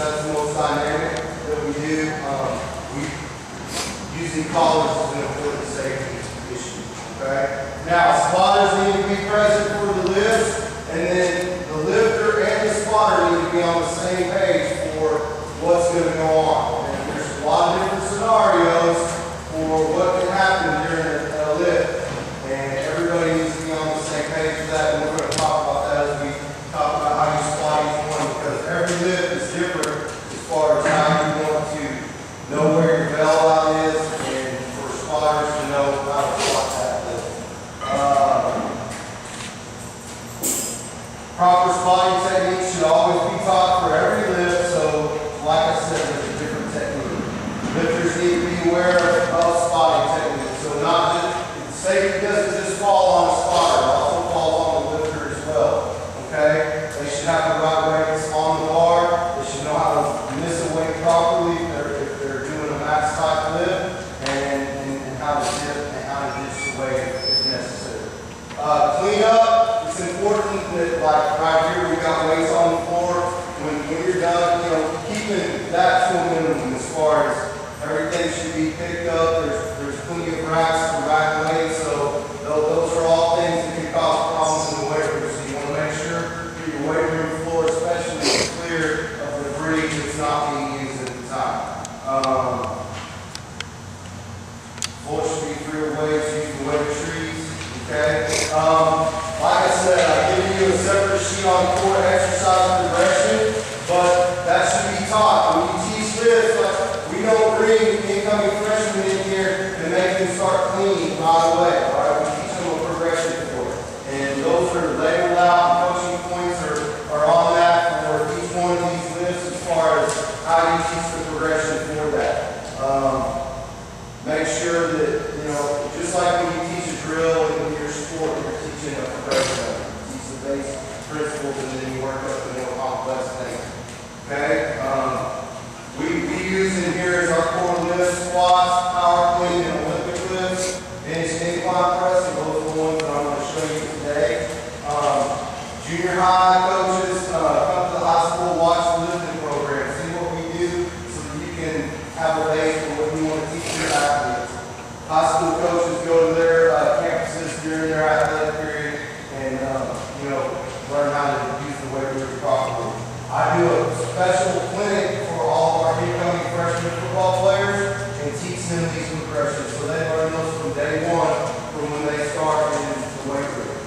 that's the most dynamic that we do. Using collars is an important safety issue. Okay? Now, spotters need to be present for the lift, and then the lifter and the spotter need to be on the same page for what's going to go on. And there's a lot of different scenarios for what can happen during a lift, and everybody needs to be on the same page for that. And we're going to talk about that as we talk about how you spot each one, because every lift is different as far as how you want to know where your bailout is, and for spotters to know how to spot that lift. Proper spotting techniques should always be taught for every lift, so like I said, there's a different technique. Lifters need to be aware of spotting techniques, so not just, safety doesn't just fall on a spotter, it also falls on the lifter as well, okay? They should have the right weights on the bar, they should know how to miss a weight properly if they're doing a max type lift, and how to dip and how to ditch the weight if necessary. Clean up. It's important that, like right here, we got weights on the floor. When you're done, keeping that to a minimum as far as everything should be picked up. There's plenty of racks for rack weights, so those are all things that can cause problems in the weight room. So you want to make sure that your weight room floor, especially, is clear of debris that's not being used at the time. Floor should be free of weights. Use the weight trees. Okay. Like I said, I've given you a separate sheet on core exercise progression, but that should be taught. When you teach lifts, we don't bring incoming freshmen in here and make them start clean right away. All right, we teach them a progression for it, and those are labeled out. And coaching points are on that for each one of these lifts as far as how you teach the progression for that. Make sure that just like when you teach a drill in your sport, you're teaching a progression of it. You teach the base principles and then you work up the more complex things. Okay? We use in here as our core lifts, squats, power clean, and Olympic lifts, bench incline press, and those are the ones that I'm going to show you today. Junior high coaches, come to the high school, watch the lifting program, see what we do so that you can have a base for what you want to teach your athletes. High school coaches go to their campuses during their athletic period and learn how to use the weight room properly. I do a special clinic for all of our incoming freshman football players and teach them these progressions, so they learn those from day one, from when they start in the weight room.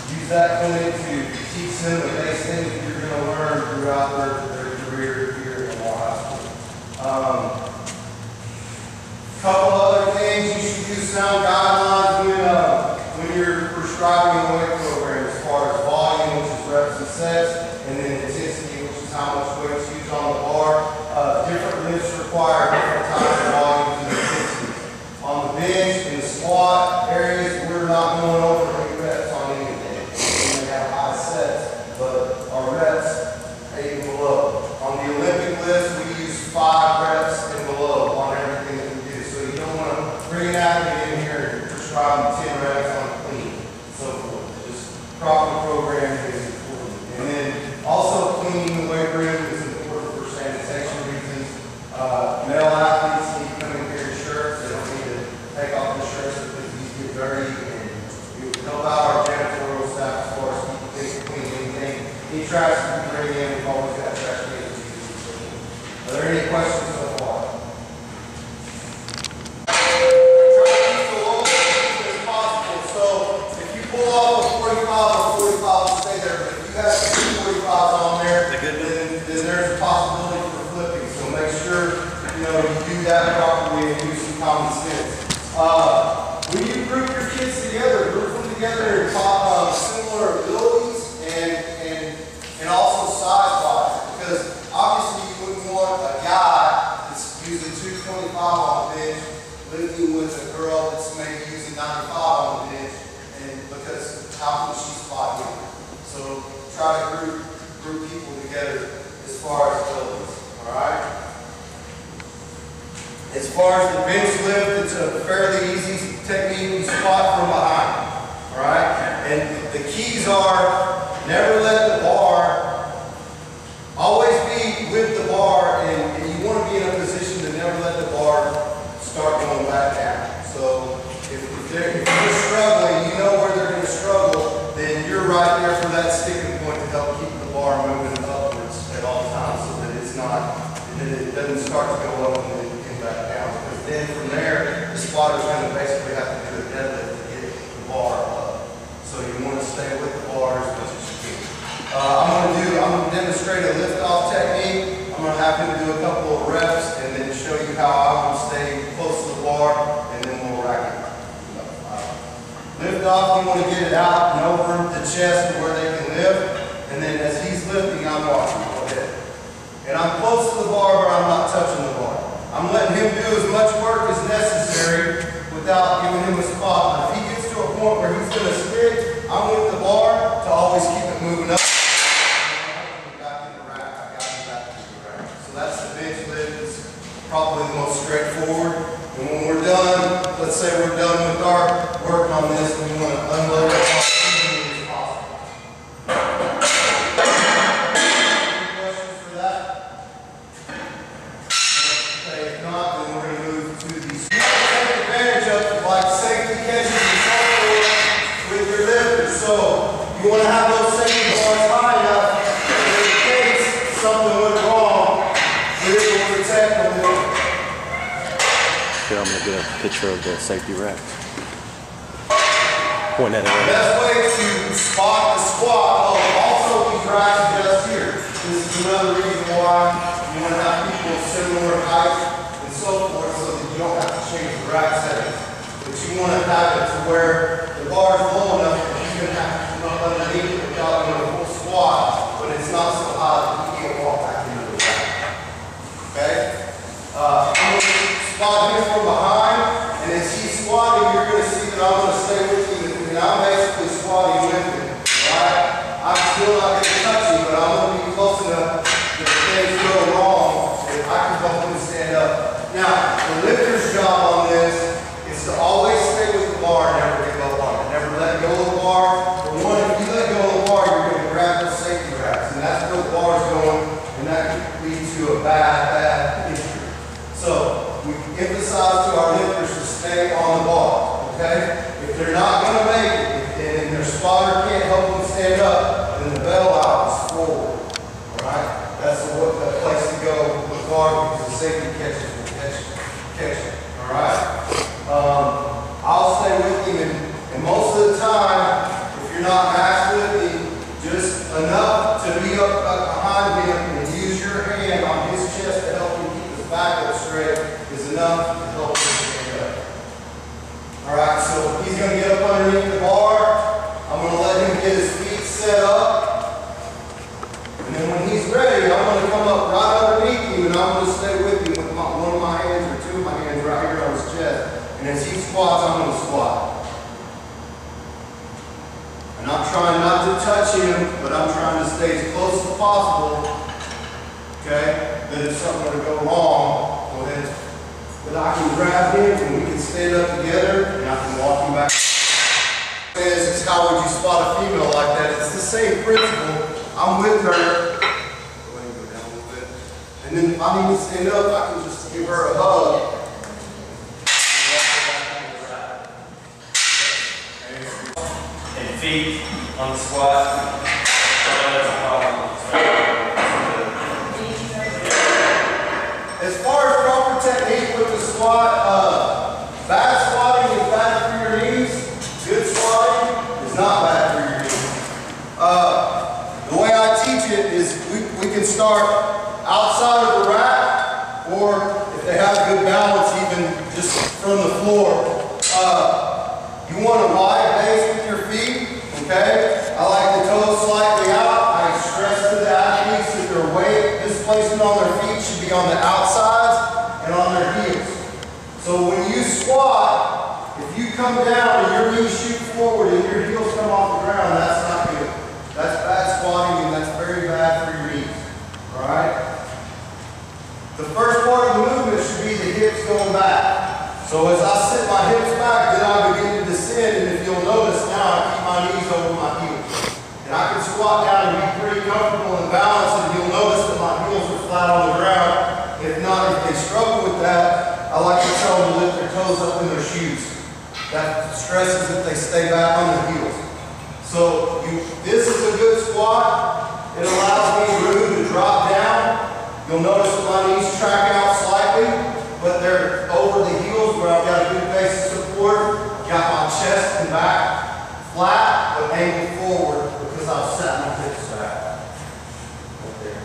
Use that clinic to teach them the base things that you're going to learn throughout their career here in our high school. Couple other things, you should use sound guidelines when you're prescribing a weight program, as far as volume, which is reps and sets, and then intensity, which is how much weight is used on the bar. Different lifts require different types of volumes and intensities. On the bench, in the squat areas, we're not going over 8 reps on anything. We may have high sets, but our reps 8 and below. On the Olympic lifts, we use 5 reps and below on everything that we do. So you don't want to bring an athlete in here and prescribe them 10 reps on clean, and so forth. Just proper programming is important. And then also cleaning the weight room is important for sanitation reasons. Male athletes need to come in here in shirts. They don't need to take off the shirts because these get dirty, and it will help out our janitorial staff as far as keeping things clean. Any trash that we bring in, we've always got trash cans. Are there any questions so far? Try to keep the lowest as possible. So if you pull off a 45 will stay there. But if you have 2 45s on there, then there's a possibility for flipping. So make sure you do that properly and use some common sense. When you group your kids together, group them together in similar abilities and also size-wise, because obviously you wouldn't want a guy that's using 225 on the bench lifting with a girl that's maybe using 95 on the bench, and because how can she spot you? So try to group people together as far as abilities. All right. As far as the bench lift, it's a fairly easy technique. You squat from behind. All right. And the keys are never let the bar always be bar moving upwards at all times so that it's not, it doesn't start to go up and then get back down. Because then from there, the spotter's going to basically have to do a deadlift to get the bar up. So you want to stay with the bar as much as you can. I'm going to demonstrate a lift-off technique. I'm going to have him do a couple of reps and then show you how I will stay close to the bar, and then we'll rack it. Lift off, you want to get it out and over the chest to where they can lift, and then as he's lifting, I'm watching. Go ahead. And I'm close to the bar, but I'm not touching the bar. I'm letting him do as much work as necessary without giving him a spot. If he gets to a point where he's going to stick, I'm with the bar to always keep it moving up. That's the bench lift. It's probably the most straightforward. And when we're done, let's say we're done with our work on this, we want to unload it as easily as possible. Any questions for that? Okay, if not, then we're going to move to these. You want to take advantage of like safety catches and so forth with your lifters. So you want to have those safety bars high enough that in case something went wrong, Here, I'm going to get a picture of the safety rack. Point at it. The best way to spot the squat, also these racks just here. This is another reason why you want to have people similar height and so forth so that you don't have to change the rack settings. But you want to have it to where the bar is low enough that you can have to come up underneath it without doing a full squat, but it's not so high that you can't walk back into the rack. Okay? I'm going to spot him from behind, and as he's squatting, you're going to see that I'm going to stay with him, and I'm basically squatting with him. Right? I'm still not going to touch him, but I'm going to be close enough that if things go wrong, that I can help him stand up. Now, the lifter's job on this is to always stay with the bar and never give up on it. Never let go of the bar. For one, if you let go of the bar, you're going to grab those safety racks, and that's where the bar is going, and that could lead to a bad injury. So, we emphasize to our lifters to stay on the bar, okay? If they're not going to make it, and their spotter can't help them stand up, then the bell out is forward, all right? That's the place to go with the bar because the safety catches will catch it, all right? I'll stay with him, and most of the time, if you're not matched with him, just enough to be up behind him and use your hand on his chest to help him keep his back up straight is enough to help him stand up. Alright, so he's going to get up underneath the bar. I'm going to let him get his feet set up. And then when he's ready, I'm going to come up right underneath him and I'm going to stay with him with one of my hands or two of my hands right here on his chest. And as he squats, I'm going to squat. And I'm trying not to touch him, but I'm trying to stay as close as possible. Okay? That if something were to go wrong, well then, that I can grab him and we can stand up together and I can walk him back. This is how would you spot a female like that? It's the same principle. I'm with her. Go ahead and go down a little bit. And then if I need to stand up, I can just give her a hug. And feet on the squat. As far as proper technique with the squat, bad squatting is bad for your knees. Good squatting is not bad for your knees. The way I teach it is we can start outside of the rack, or if they have good balance, even just from the floor. You want a wide base with your feet, okay? I like the toes slightly out. I stress to the athletes that their weight displacement on their feet should be on the outsides and on their heels. So when you squat, if you come down and your knees shoot forward and your heels come off the ground, that's not good. That's bad squatting and that's very bad for your knees. Alright? The first part of the movement should be the hips going back. So as I sit my hips back, then I begin to descend, and if you'll notice now, I keep my knees over my heels. And I can squat down and be pretty comfortable and balanced, and you'll notice that my heels are flat on the ground. If not, if they struggle with that, I like to tell them to lift their toes up in their shoes. That stresses that they stay back on their heels. So this is a good squat. It allows You'll notice that my knees track out slightly, but they're over the heels where I've got a good base of support. Got my chest and back flat, but angled forward because I've set my hips back. Right there.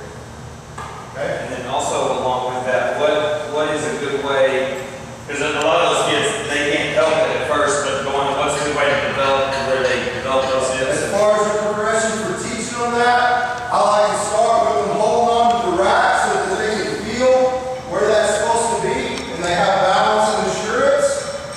Okay? And then also along with that, what is a good way, because a lot of those kids, they can't help it at first, but what's a good way to develop where they develop those hips? As far as the progression for teaching them that, I like to start with them holding on to the rack so that they can feel where that's supposed to be and they have balance and assurance,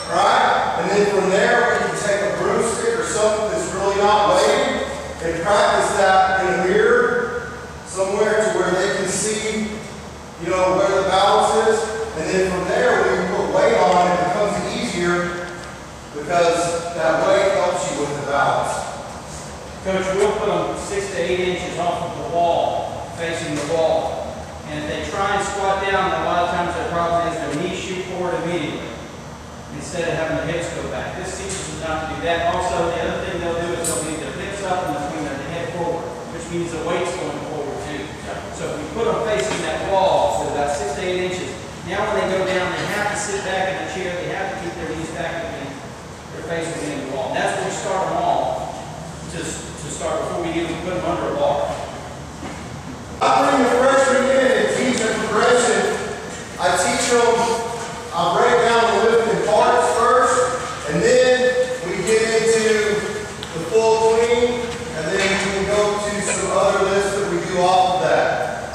right? And then from there, we can take a broomstick or something that's really not weighted and practice that in a mirror somewhere to where they can see, you know, where the balance is. And then from there, when you put weight on, it becomes easier because that weight helps you with the balance. Coach, we'll put them 6 to 8 inches off of the wall, facing the wall. And if they try and squat down, a lot of times their problem is their knees shoot forward immediately instead of having the hips go back. This teaches them not to do that. Also, the other thing they'll do is they'll leave their hips up and swing their head forward, which means the weight's going forward too. So if we put them facing that wall for about 6 to 8 inches, now when they go down, they have to sit back in the chair. They have to keep their knees back and their face against the wall. That's when we start them all to start before we even put them under a bar. I bring the freshmen in and teach them progression. I teach them, I break down the lift in parts first, and then we get into the full clean, and then we can go to some other lifts that we do off of that.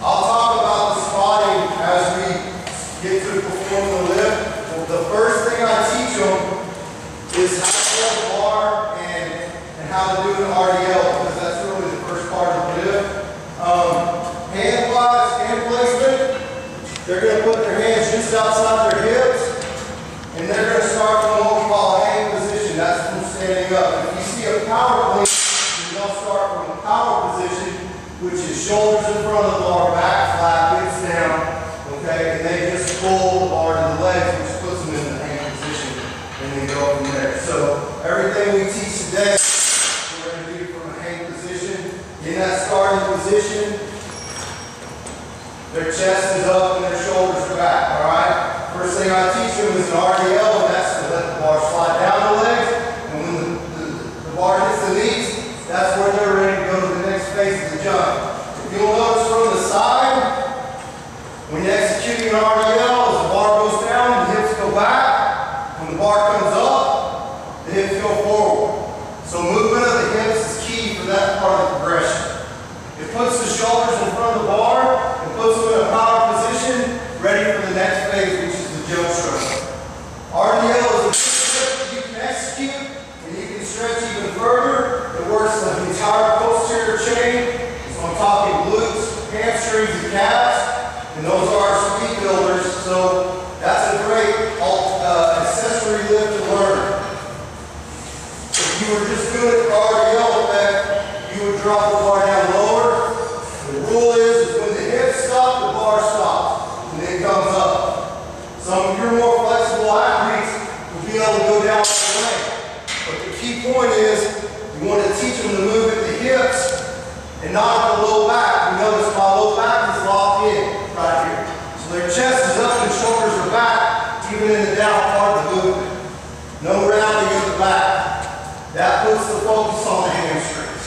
I'll talk about the spotting as we get to perform the lift. Well, the first thing I teach them is how to hold the bar and how to do an RDL, because that's really the first part of the lift. Hand placement, they're going to put their hands just outside their hips, and they're going to start from what we call a hang position. That's from standing up. If you see a power clean, they'll start from a power position, which is shoulders in front of the bar, back flat, hips down, okay? And they just pull the bar to the legs, which puts them in the hang position, and then go from there. So everything we teach today, we're going to do from a hang position. In that starting position, their chest is up and their shoulders are back, all right? First thing I teach them is an RDL, and that's to let the bar slide down the legs, and when the bar hits the knees, that's where they're ready to go to the next phase of the jump. If you'll notice from the side, when you're executing an RDL, as the bar goes down, the hips go back. When the bar comes up, the hips go forward. So movement of the hips is key for that part of the progression. It puts the shoulders in front of the bar, and puts them in a power position, ready for the next phase, which is the jump stroke. RDL is a lift that you can execute, and you can stretch even further. It works the entire posterior chain. So I'm talking glutes, hamstrings, and calves, and those are our speed builders. So that's a great accessory lift to learn. If you were just doing it for RDL effect, you would drop the bar down lower. The rule is when the hips stop, the bar stops, and then comes up. Some of your more flexible athletes will be able to go down all the way. But the key point is, you want to teach them to move at the hips and not at the low back. You notice my low back is locked in right here. So their chest is up and shoulders are back, even in the down part of the movement. No rounding of the back. That puts the focus on the hamstrings.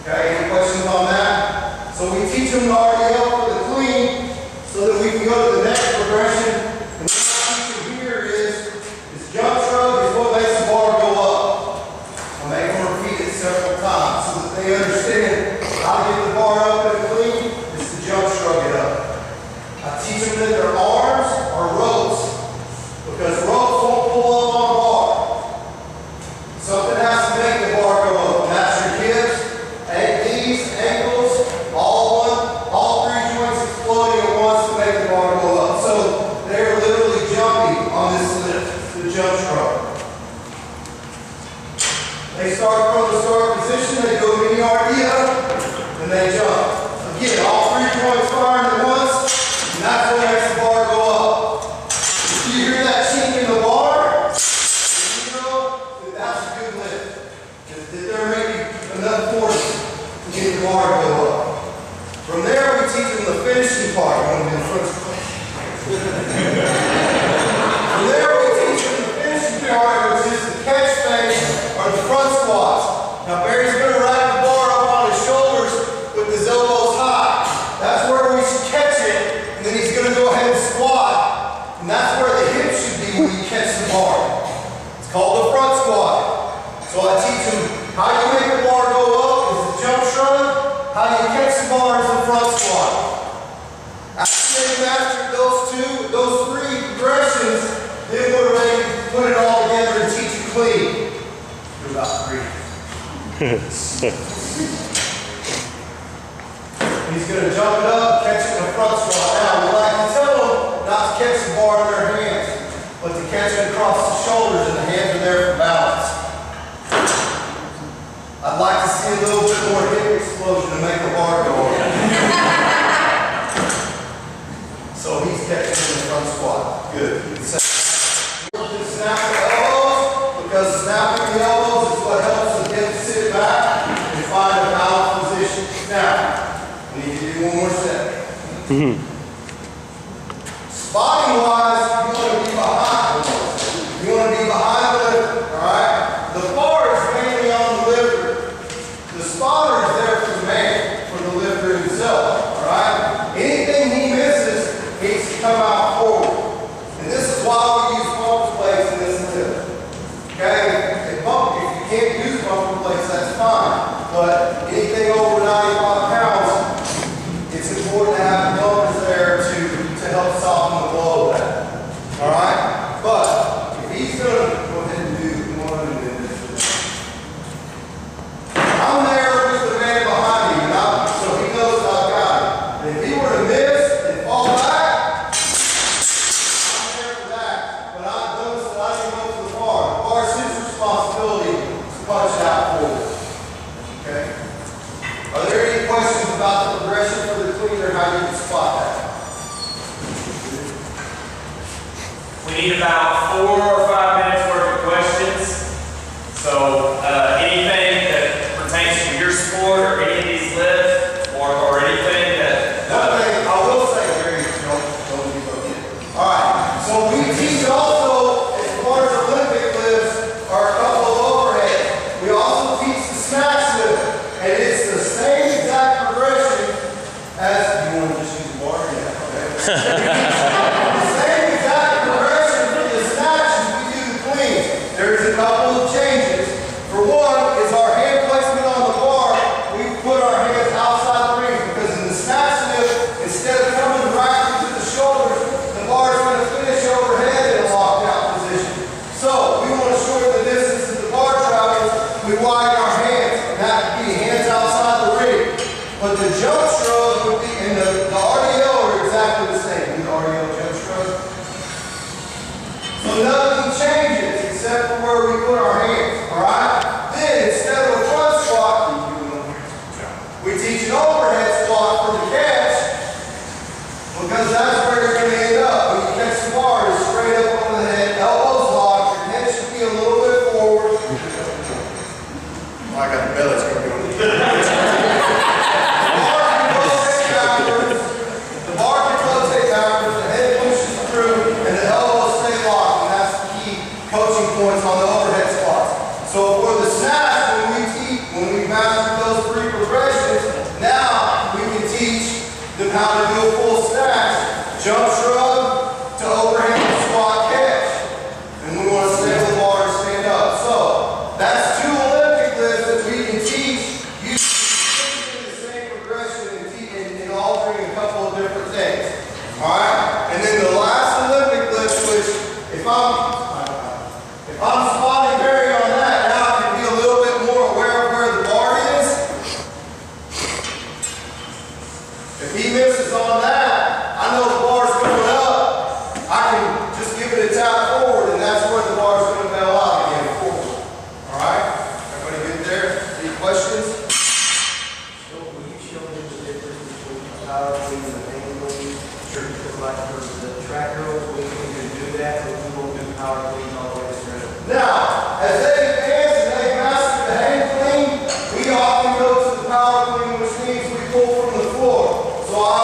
Okay, any questions on that? So we teach them the RDL for the clean so that we can go to the next progression. And what I teach them here is jump shrug is what makes the bar go up. I'll make them repeat it several times so that they understand how to get the bar up and clean is to jump shrug it up. I teach them that their arms are ropes because ropes won't pull up on a bar. Something has to make the bar go up. That's your hips, knees, ankles, all three joints exploding at once to make the bar go up. So they're literally jumping on this lift, the jump stroke. They start from the start position, they go mini RDL, and they jump. Again, all three joints firing at once, and that's what makes the bar go up. If you hear that chink in the bar, then you know that that's a good lift. That there may be enough force to get the bar to go up. From we teach them the finishing part. You want to do the front squat? From there we teach them the finishing part, which is the catch phase or the front squats. Now Barry's going to rack the bar up on his shoulders with his elbows high. That's where we should catch it, and then he's going to go ahead and squat. And that's where the hips should be when you catch the bar. It's called the front squat. So I teach them how you make the bar go up is the jump shrug. How you catch the bar is the front squat. After they master those three progressions, then we're ready to put it all together and teach it clean. You're about 3. He's going to jump it up, catch it in the front squat. Now, we like to tell them not to catch the bar in their hands, but to catch it across the shoulders, and the hands are there for balance. I'd like to see a little bit more hip explosion to make the bar go up. So he's catching in the front squat. Good. Just snap the elbows, because snapping the elbows is what helps the hip sit back and find a balanced position. Now, I need you to do one more set. Spotting wise, you want to be behind. You want to be behind the lifter, alright? The bar is mainly on the lifter. The spotter is there for the man, for the lifter himself, alright? Anything he misses needs to come out forward. And this is why we use bumper plates in this lift. Okay? If you can't use bumper plates, that's fine. But anything over 95 pounds, it's important to have bumpers there to help soften the blow of that. Alright? But if he's going to go ahead and do one and then this. I'm there with the man behind me, so he knows that I've got it. And if he were to miss and fall back, I'm there for that. But I've done this, I didn't go to the bar. The bar is his responsibility to punch it out forward. Okay? Are there any questions about the progression for the clean or how you can spot that? We need about 4 or 5 minutes worth of questions. So anything that pertains to your sport or any of these lifts or anything that... One thing I will say, Gary, don't leave up yet. Alright, so we teach also, as far as Olympic lifts, are a couple of overheads. We also teach the snatch lift, and it's the same exact progression as... You want to just use the bar? Yeah, okay. The same exact progression for the snatch as we do the cleans. There's a couple of changes. For one, is our hand placement on the bar. We put our hands outside the ring because in the snatch lift, instead of coming right to the shoulders, the bar is going to finish overhead in a locked out position. So we want to shorten the distance that the bar travels. We widen our hands, and that would be hands outside the ring. But the jump shrug would be, and the RDL are exactly the same. The RDL jump shrug. So nothing changes except for where we put our hands. Alright? Then instead of a front squat, we teach an overhead squat for the catch, because that's where you're going to end up. When you catch the bar, it's straight up over the head, elbows locked, your head should be a little bit forward. I got the belly's going to go. The bar can rotate backwards, the head pushes through, and the elbows stay locked, and that's the key coaching points on the overhead squats. So for the snatch, when we master those 3 progressions, now we can teach them how to do a full snatch, jump shrug to overhand squat catch. And we want to stay with the bar and stand up. So that's 2 Olympic lifts that we can teach using the same progression and altering a couple of different things. Alright? And then the last Olympic lift, which if I'm spotting Barry on that, now I can be a little bit more aware of where the bar is. If he misses on that, I know the bar's going up. I can just give it a tap forward, and that's where the bar's going to bail out again forward. Alright? Everybody good there? Any questions? So will you show me the difference between the power clean and the hand clean? Sure, because like for the track girls, we can do that, but we won't do power clean all the way through. Now, as they advance and they master the hand clean, we often go to the power clean, which means we pull from the floor. So I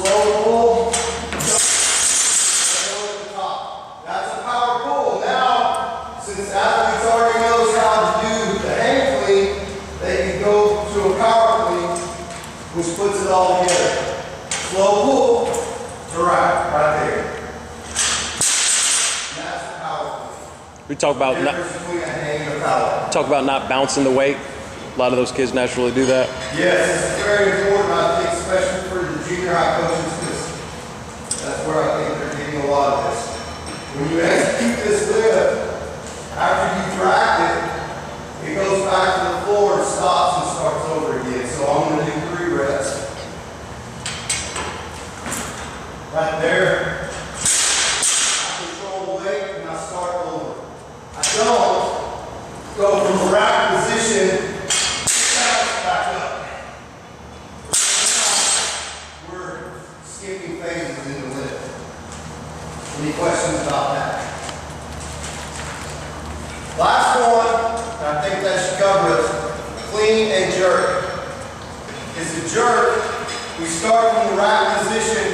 slow pull, jump, at the top. That's a power pull. Now, since athletes already knows how to do the hang clean, they can go to a power clean, which puts it all together. Slow pull to right there. And that's the power clean. We talk about Difference between a hang and a power. not bouncing the weight. A lot of those kids naturally do that. Yes, it's very important, I think, especially for the junior high coaches, because that's where I think they're getting a lot of this. When you execute this lift, after you track it, it goes back to the floor and stops and starts over again. So I'm going to do 3 reps. Right there. I control the weight and I start over. I don't go from a rack position back up. We're skipping phases in the lift. Any questions about that? Last one, and I think that should cover it. Clean and jerk. It's a jerk. We start from the rack position.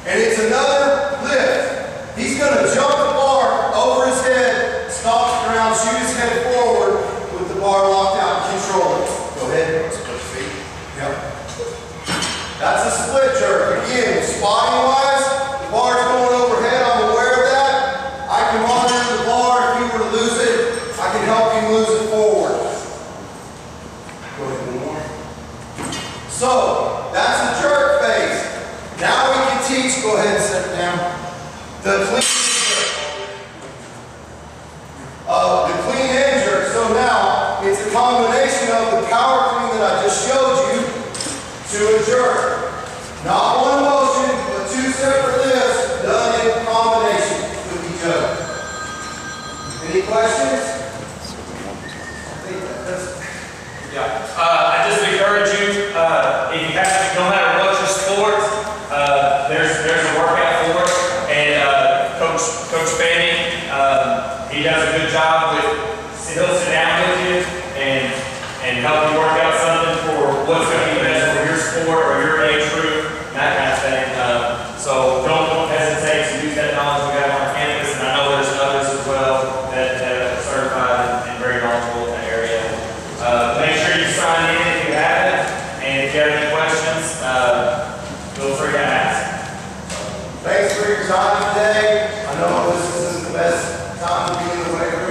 And it's another lift. He's going to jump the bar over his head, stomp the ground, shoot his head forward with the bar locked out and control it. Go ahead. Split feet. Yep. That's a split jerk. Again, spotting wise, the bar's going overhead. I'm aware of that. I can monitor the bar. If you were to lose it, I can help you lose it forward. Go ahead, one more. So, that's the jerk phase. Now we can teach, go ahead and sit down, the clean and jerk. So now, it's a combination of the power clean that I just showed you to a jerk. Not one motion, but 2 separate lifts done in combination with each other. Any questions? I just encourage you, if you have, no matter what your sport, there's a workout for it, and Coach Fanning, he does a good job he'll sit down with you and help you work out something for what's going to be best for your sport or your age group, that kind of thing. So don't hesitate to use that knowledge we got on our campus, and I know there's others as well that are certified and very knowledgeable in that area. Make sure you sign in if you haven't, and if you have any questions, feel free to ask. Thanks for your time today. I know this isn't the best time to be in the weight room.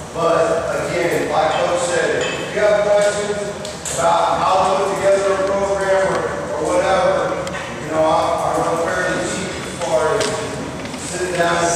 But again, like Coach said, if you have questions about how to put together a program or whatever, you know, I'm fairly cheap as far as sitting down and